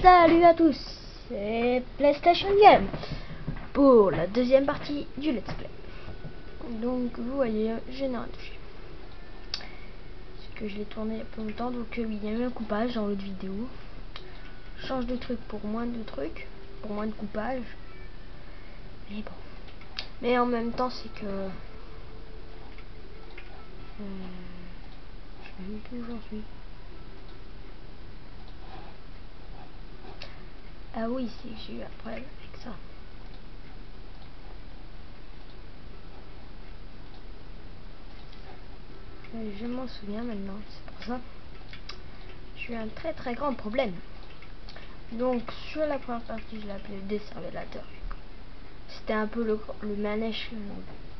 Salut à tous, c'est PlayStation Game pour la deuxième partie du Let's Play. Donc vous voyez, je n'ai rien touché. C'est que je l'ai tourné il y a pas longtemps, donc oui, il y a eu un coupage dans l'autre vidéo. Je change de truc pour moins de trucs, pour moins de coupage. Mais bon. Mais en même temps, c'est que... je sais même plus où j'en suis. Ah oui, c'est que j'ai eu un problème avec ça. Je m'en souviens maintenant, c'est pour ça. J'ai eu un très grand problème. Donc sur la première partie, je l'appelais le décervelateur. C'était un peu le manège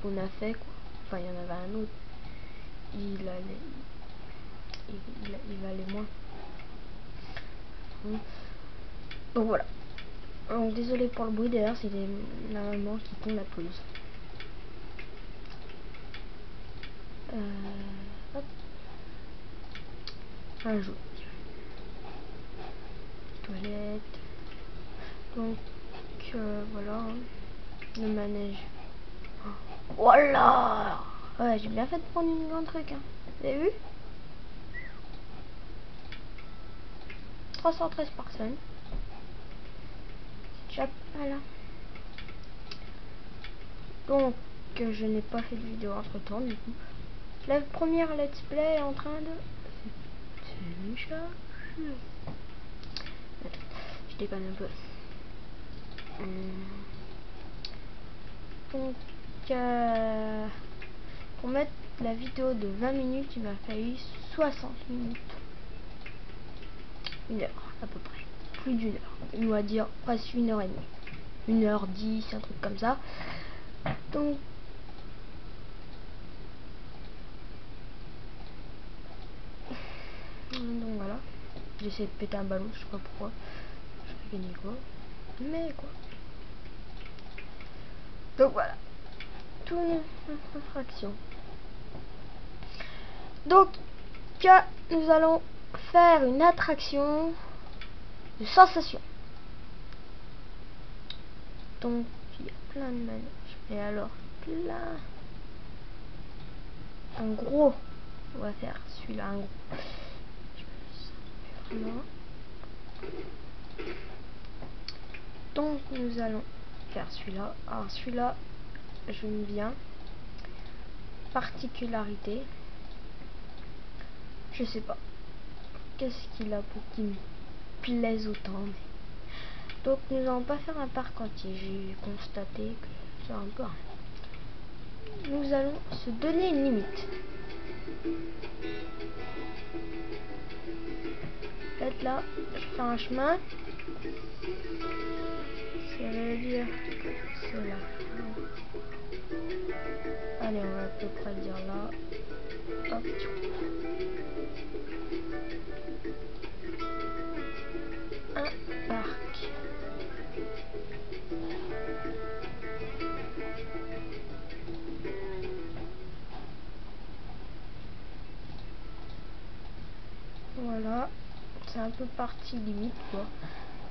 qu'on a fait, quoi. Enfin, il y en avait un autre. Il valait moins. Donc voilà. Donc désolé pour le bruit, d'ailleurs, c'est la maman qui pond la pelouse. Hop. Un jour. Toilette. Donc voilà. Le manège. Voilà. Ouais, j'ai bien fait de prendre une grande truc, hein. Vous avez vu? 313 personnes. C'est déjà pas là. Donc je n'ai pas fait de vidéo entre temps, du coup. La première let's play est en train de télécharger. Je déconne un peu. Donc pour mettre la vidéo de 20 minutes, il m'a fallu 60 minutes. Une heure à peu près. Plus d'une heure. On va dire presque 1h30. 1h10, un truc comme ça. Donc voilà. J'essaie de péter un ballon, je sais pas pourquoi. Je vais gagner quoi. Mais quoi. Donc voilà. Toute notre infraction. Donc nous allons faire une attraction de sensation. Donc il y a plein de manèges. Et alors plein. Un gros. On va faire celui-là, un gros. Vraiment. Donc nous allons faire celui-là. Alors celui-là, j'aime bien. Particularité. Je sais pas. Qu'est-ce qu'il a pour qu'il me plaise autant, mais... Donc nous allons pas faire un parc entier. J'ai constaté que c'est un peu rien. Nous allons se donner une limite. Peut-être là, je fais un chemin. Ça veut dire que c'est là. Allez, on va à peu près dire là. Hop. Un parc. Voilà. C'est un peu partie limite, quoi.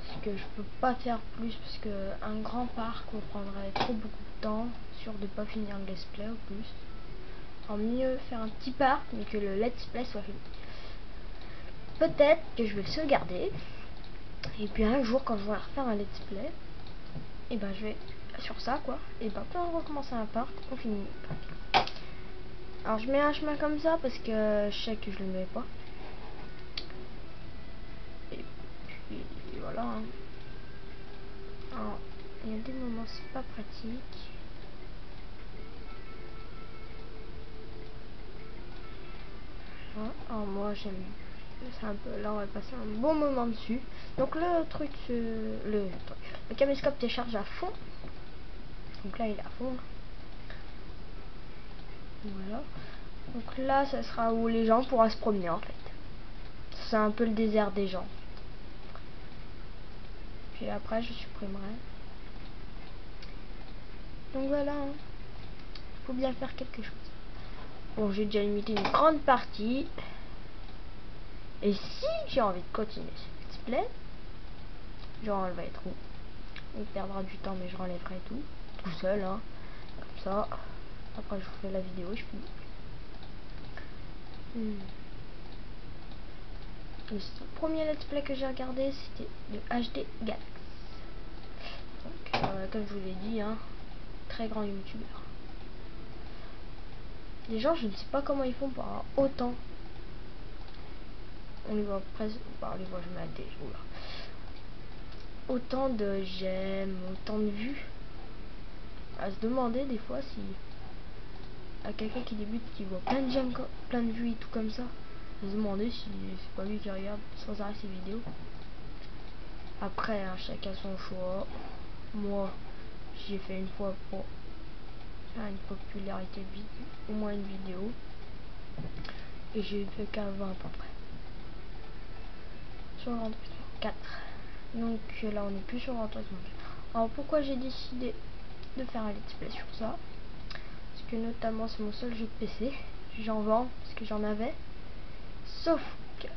Parce que je peux pas faire plus, parce que un grand parc me prendrait trop beaucoup de temps, sûr de pas finir le let's play au plus. En mieux faire un petit parc, mais que le let's play soit fini. Peut-être que je vais le sauvegarder, et puis un jour quand je vais refaire un let's play, et ben je vais sur ça, quoi. Et ben quand on recommence un parc, on finit le parc. Alors je mets un chemin comme ça parce que je sais que je le mets pas. Et puis voilà. Hein. Alors il y a des moments c'est pas pratique. Voilà. Alors moi j'aime. C'est un peu là on va passer un bon moment dessus. Donc le caméscope décharge à fond. Donc là il est à fond. Voilà. Donc là ça sera où les gens pourront se promener en fait. C'est un peu le désert des gens. Puis après je supprimerai. Donc voilà. Hein. Faut bien faire quelque chose. Bon, j'ai déjà limité une grande partie. Et si j'ai envie de continuer ce let's play, j'enlèverai trop. Il perdra du temps, mais je renlèverai tout seul, hein, comme ça. Après je vous fais la vidéo, je finis. Le premier let's play que j'ai regardé, c'était de HD Galax. Donc, comme je vous l'ai dit, hein, très grand youtubeur. Les gens, je ne sais pas comment ils font pour avoir autant. On les voit presque, on les voit, je mets la télé, autant de j'aime, autant de vues. À se demander des fois si à quelqu'un qui débute, qui voit plein de j'aime, plein de vues et tout comme ça, à se demander si c'est pas lui qui regarde sans arrêt ses vidéos. Après, hein, chacun son choix. Moi, j'ai fait une fois pour faire une popularité de vidéo, au moins une vidéo, et j'ai fait qu'à 20 à peu près. Sur Grand Turismo 4. Donc là, on n'est plus sur Grand Turismo 4. Alors pourquoi j'ai décidé de faire un let's play sur ça? Parce que notamment c'est mon seul jeu de PC. J'en vends parce que j'en avais. Sauf que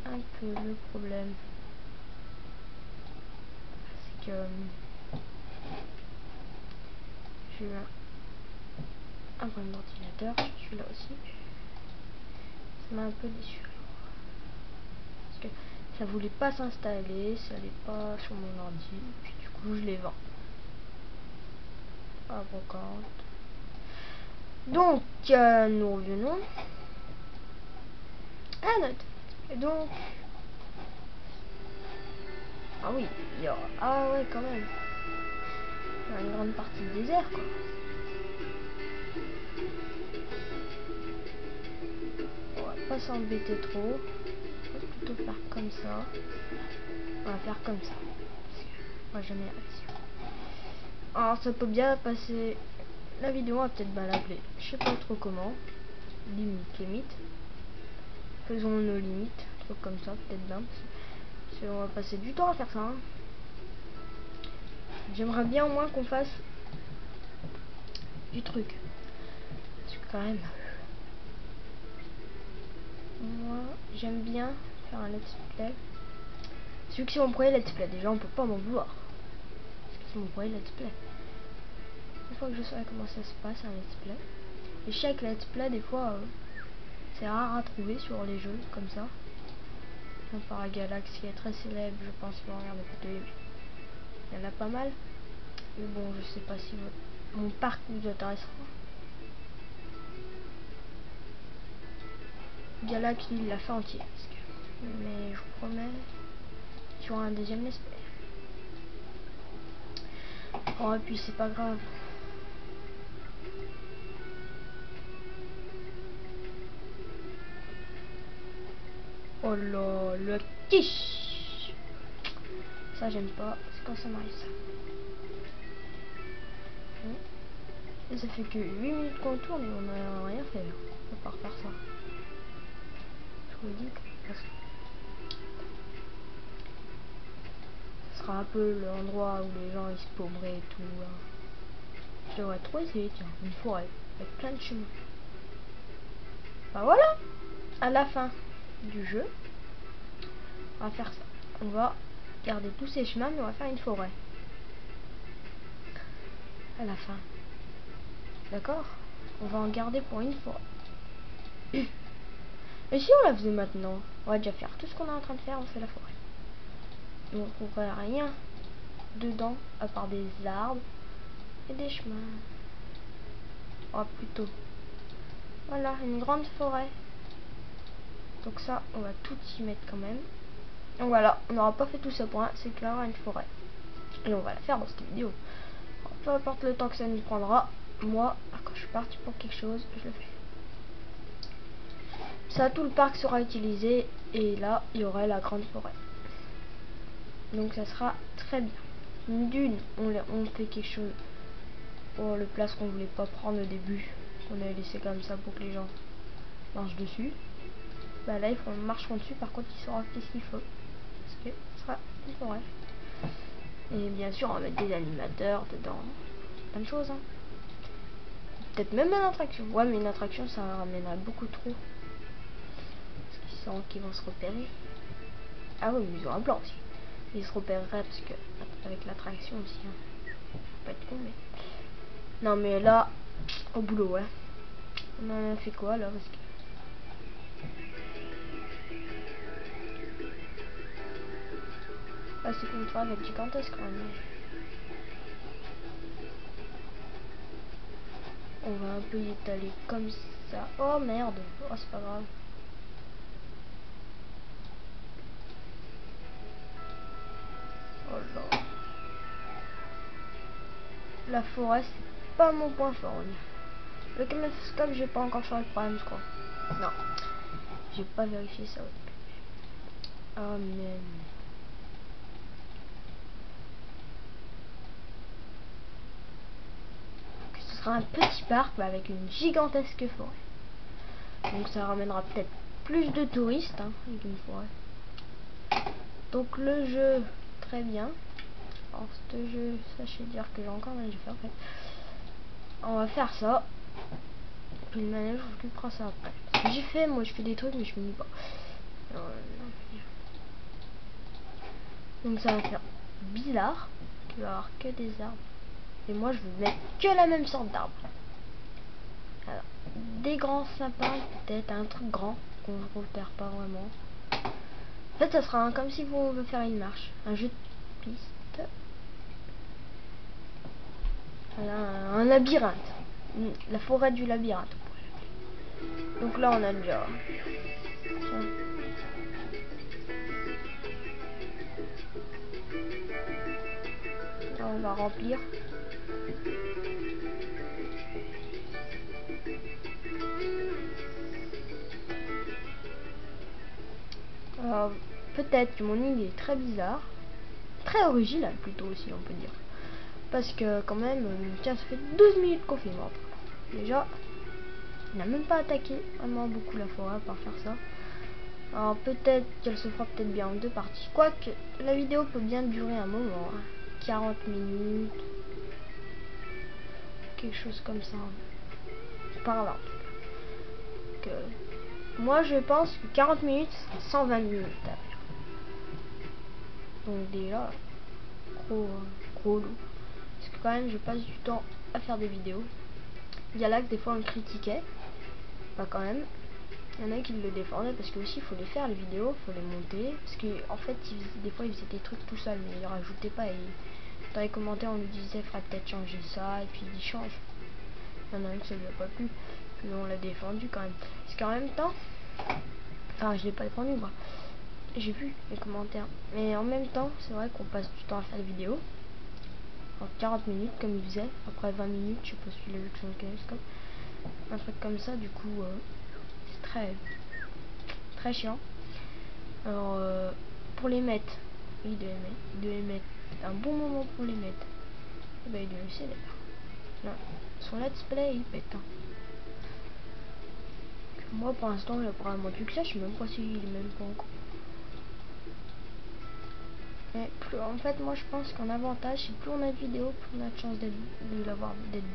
un peu le problème, c'est que j'ai eu un problème d'ordinateur, celui-là aussi. Ça m'a un peu déçu. Parce que ça voulait pas s'installer, ça allait pas sur mon ordi, puis du coup je les vends. À brocante. Donc nous revenons à notre. Et donc. Ah oui, il y aura. Ah ouais, quand même. Il y a une grande partie du désert, quoi. On va pas s'embêter trop. On va plutôt faire comme ça. On va faire comme ça. On va jamais réussir. Alors ça peut bien passer. La vidéo a peut-être mal appelée. Je sais pas trop comment. Limite. Faisons nos limites. Un truc comme ça, peut-être bien. Parce qu'on va passer du temps à faire ça. Hein. J'aimerais bien au moins qu'on fasse du truc. Parce que quand même. Moi, j'aime bien faire un let's play. Celui que c'est mon premier let's play, déjà on peut pas m'en vouloir. Parce que c'est mon premier let's play. Une fois que je saurai comment ça se passe un let's play. Et chaque let's play, des fois, c'est rare à trouver sur les jeux comme ça. Un Paragalax qui est très célèbre, je pense que vous regardez vidéo. Il y en a pas mal. Mais bon, je sais pas si mon parc vous intéressera. Galax, lui, il l'a fait entier. Mais je vous promets, sur un deuxième let's play. Oh, et puis c'est pas grave. Oh là, le quiche. Ça j'aime pas, c'est quand ça m'arrive ça. Et ça fait que 8 minutes qu'on tourne et on n'a rien fait. On va pas refaire ça. Je vous le dis que ce sera un peu l'endroit où les gens ils se paumeraient et tout. Hein. Je devrais trop essayer, tiens, une forêt avec plein de chemins. Bah voilà, à la fin du jeu, on va faire ça. On va garder tous ces chemins, mais on va faire une forêt. À la fin. D'accord? On va en garder pour une forêt. Et si on la faisait maintenant? On va déjà faire tout ce qu'on est en train de faire, on fait la forêt. Donc on ne trouverait rien dedans à part des arbres et des chemins. Oh plutôt. Voilà, une grande forêt. Donc ça, on va tout y mettre quand même. Donc voilà, on n'aura pas fait tout ce point, c'est que là on a une forêt. Et on va la faire dans cette vidéo. Alors, peu importe le temps que ça nous prendra, moi, quand je suis parti pour quelque chose, je le fais. Ça, tout le parc sera utilisé et là, il y aurait la grande forêt. Donc ça sera très bien. Une dune, on fait quelque chose pour le place qu'on voulait pas prendre au début, qu'on a laissé comme ça pour que les gens marchent dessus. Bah là, ils marcheront dessus, par contre, ils sauront qu'est-ce qu'il faut. Parce que ce sera une forêt. Et bien sûr, on va mettre des animateurs dedans. Plein de choses, hein. Peut-être même une attraction. Ouais, mais une attraction, ça ramènerait beaucoup trop. Parce qu'ils sauront qu'ils vont se repérer. Ah oui, mais ils ont un plan aussi. Il se repérerait parce que avec l'attraction aussi. Hein. Faut pas être con, mais. Non, mais là, au boulot, ouais. On en a fait quoi là parce que. Ah, c'est comme ça, avec gigantesque quand même. On va un peu y étaler comme ça. Oh merde, oh c'est pas grave. Oh là. La forêt, c'est pas mon point fort. Le caméscope, j'ai pas encore changé de problème, je crois. Non, j'ai pas vérifié ça. Oh mais. Ce sera un petit parc avec une gigantesque forêt. Donc ça ramènera peut-être plus de touristes hein, avec une forêt. Donc le jeu, très bien. Alors ce jeu, sachez dire que j'ai encore rien fait en fait. On va faire ça. Puis le manège, on occupera ça après. Parce que j'ai fait, moi je fais des trucs mais je finis pas. Donc ça va faire bizarre. Il va y avoir que des arbres. Et moi je veux mettre que la même sorte d'arbres. Alors, des grands sapins, peut-être un truc grand qu'on ne repère pas vraiment. En fait, ça sera comme si vous veut faire une marche, un jeu de piste. Voilà, un labyrinthe, la forêt du labyrinthe. Donc là, on a déjà. Tiens. Là, on va remplir. Peut-être que mon idée est très bizarre, très originale plutôt aussi, on peut dire. Parce que quand même, tiens, ça fait 12 minutes qu'on fait mort. Déjà, on n'a même pas attaqué vraiment beaucoup la forêt par faire ça. Alors peut-être qu'elle se fera peut-être bien en deux parties. Quoique la vidéo peut bien durer un moment. Hein. 40 minutes. Quelque chose comme ça. Par là. Que moi je pense que 40 minutes c'est 120 minutes à faire. Donc déjà, gros lot. Parce que quand même je passe du temps à faire des vidéos. Il y a là que des fois on le critiquait. Bah quand même. Il y en a qui le défendaient parce que aussi il faut les faire les vidéos, il faut les monter. Parce que en fait des fois ils faisaient des trucs tout seuls mais ils rajoutaient pas. Et dans les commentaires on lui disait faudrait peut-être changer ça et puis il change. Il y en a un que ça lui a pas plu. Mais on l'a défendu quand même. Parce qu'en même temps, enfin je l'ai pas défendu moi. J'ai vu les commentaires. Mais en même temps, c'est vrai qu'on passe du temps à faire des vidéos. En 40 minutes comme il faisait. Après 20 minutes, je sais pas si il a vu que sur le caméscope. Un truc comme ça, du coup c'est très chiant. Alors pour les mettre, il devait mettre un bon moment pour les mettre. Et ben il devait laisser là. Son let's play il pète. Hein. Moi pour l'instant il a probablement plus que ça, je sais même pas s'il est même pas encore. Mais plus, en fait moi je pense qu'en avantage, c'est plus on a de vidéos, plus on a de chance de l'avoir d'être vu.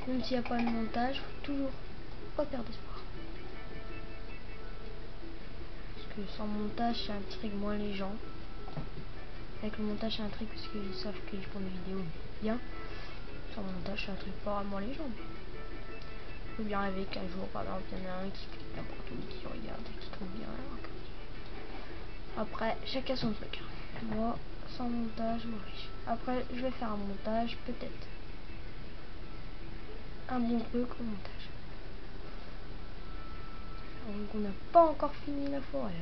Même s'il n'y a pas de montage, faut toujours pas perdre espoir. Parce que sans montage, ça intrigue moins les gens. Avec le montage, ça intrigue parce qu'ils savent qu'ils font des vidéos bien. Sans montage, ça intrigue pas vraiment les gens. Il faut bien rêver qu'un jour, par exemple, il y en a un qui clique n'importe où, qui regarde et qui trouve bien. Après, chacun son truc. Moi, sans montage, moi riche. Après, je vais faire un montage, peut-être. Un bon truc au montage. Donc on n'a pas encore fini la forêt.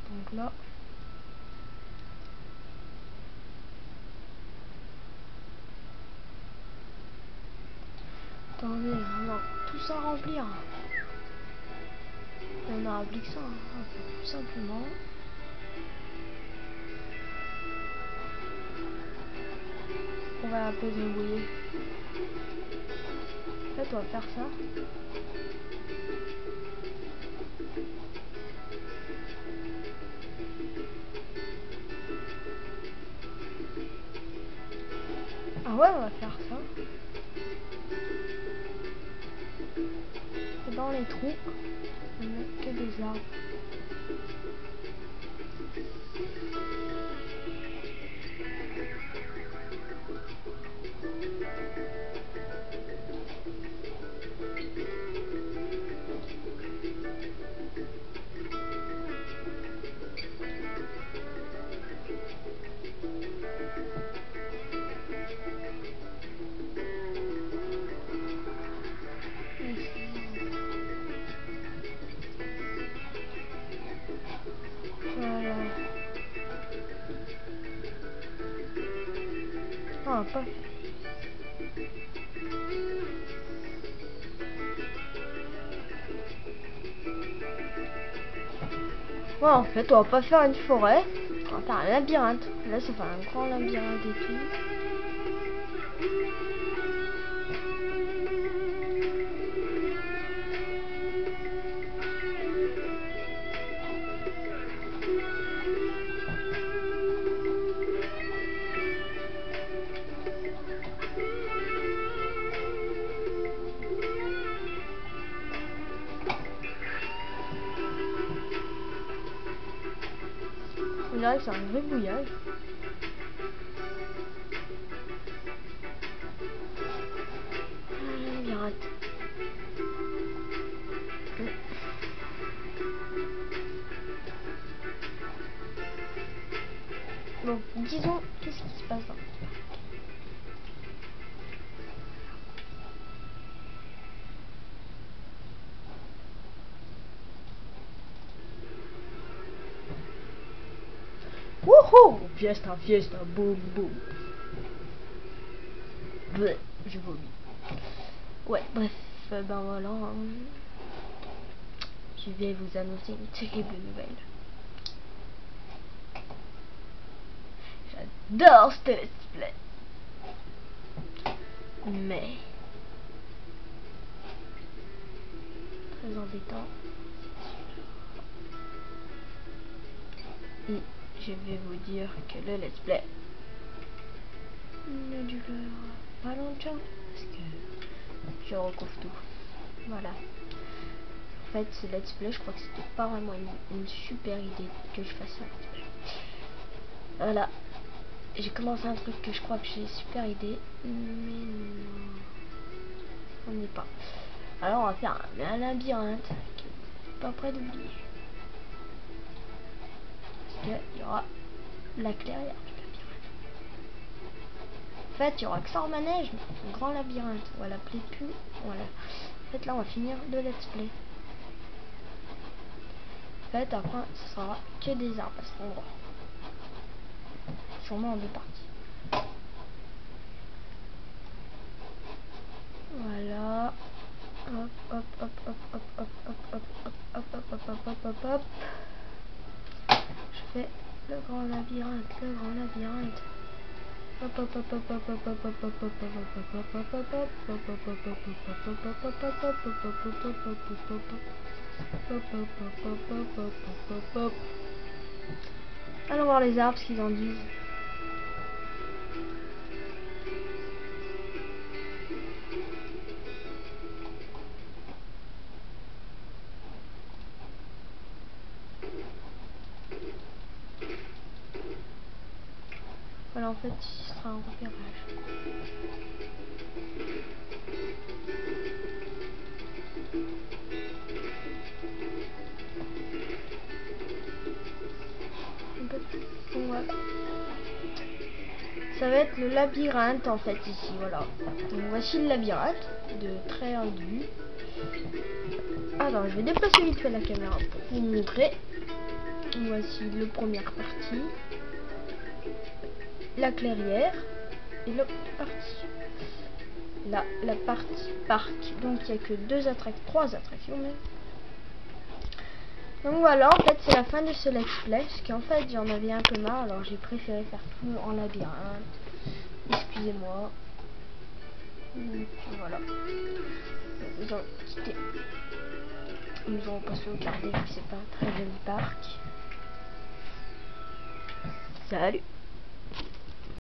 Donc là, attendez, on a tout ça à remplir. Et on a rempli que ça, hein, tout simplement. On va un peu débrouiller. En fait, on va faire ça. ouais, on va faire ça. Et dans les trous, on met que des arbres. Voilà. Ah, pas. Ouais, en fait, on va pas faire une forêt, on va faire un labyrinthe. Là, ça fait un grand labyrinthe et tout. On dirait que c'est un vrai bouillage. Labyrinthe. Bon, disons, qu'est-ce qui se passe là? Wouhou! Fiesta, fiesta, boum, boum. Bleh, je vomis. Ouais, bref, ben voilà. Je vais vous annoncer une terrible nouvelle. J'adore ce let's play. Mais très embêtant. Et je vais vous dire que le let's play ne durera pas longtemps parce que je recouvre tout. Voilà. En fait, ce let's play, je crois que c'était pas vraiment une super idée que je fasse un let's play. Voilà. J'ai commencé un truc que je crois que j'ai super idée, mais non, on n'est pas. Alors on va faire un labyrinthe qui est pas près d'oublier. Parce qu'il y aura la clairière du labyrinthe. En fait, il y aura que ça en manège, un grand labyrinthe. On va l'appeler plus. Voilà. En fait, là, on va finir le let's play. En fait, après, ce sera que des arbres à cet endroit. Sûrement en deux parties. Voilà. Hop, hop, hop, hop, hop, hop, hop, hop, hop, hop, hop, hop, hop, hop, hop. Je fais le grand labyrinthe, le grand labyrinthe. Hop, hop, hop, hop, hop, hop, hop, hop, hop, hop, hop, hop, hop, hop. Allons voir les arbres, ce qu'ils en disent. Voilà, en fait, ce sera un repérage. Bon, voilà. Ça va être le labyrinthe en fait ici, voilà. Donc voici le labyrinthe de très haut vue. Alors je vais déplacer vite fait la caméra pour vous montrer. Voici la première partie, la clairière et l'autre partie. Là, la partie parc. Donc il n'y a que trois attractions même. Donc voilà, en fait c'est la fin de ce let's play, parce qu'en fait j'en avais un peu marre, alors j'ai préféré faire tout en labyrinthe. Excusez-moi. Voilà. Nous allons quitter. Nous allons pas sauvegarder, vu que c'est pas un très joli parc. Salut.